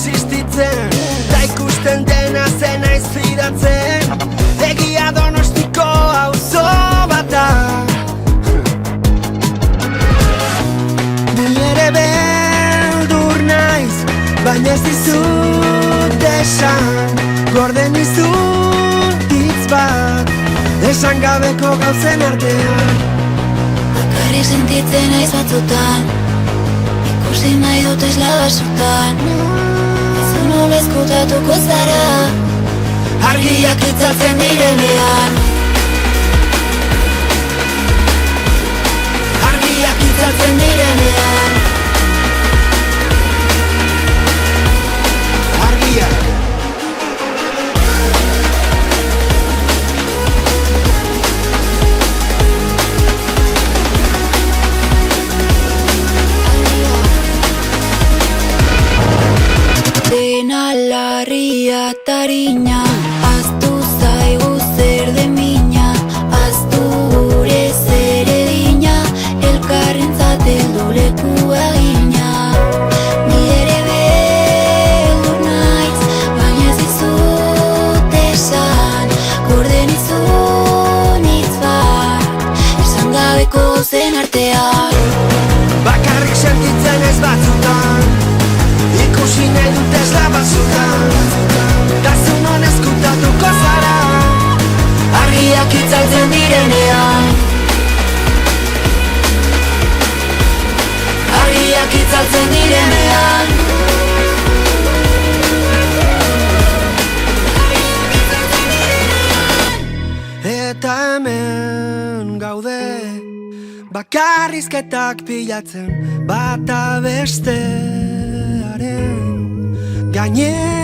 existitzen, da ikusten dena zena izfidatzen. Egia Donostiko auzo bata, ni ere beldur naiz, baina ez dizut esan. Gorde nizun hitz bat, esan gabeko gauzen artean. Bakarrik sentitzen naiz batzutan, ikusi nahi dut esla basurtan. Ez nola ezkutatuko zara, Argiak itzaltzen direnean, argiak itzaltzen direnean, argiak. dena larria tarina, aztu zaigu zer de mina, aztu gure zer egina, elkarrentzat heldu leku agina. Ni ere beldur naiz, baina ez dizut esan. Gorde nizun hitz bat, esan gabeko zen artean. Bakarrik sentitzen ez batzutan, ikusi nahi dut esla batzutan. Da zu non ezkutatuko zara, argiak itzaltzen direnean, argiak itzaltzen direnean. Eta hemen gaude, bakarrizketak pilatzen, bata bestearen gainean.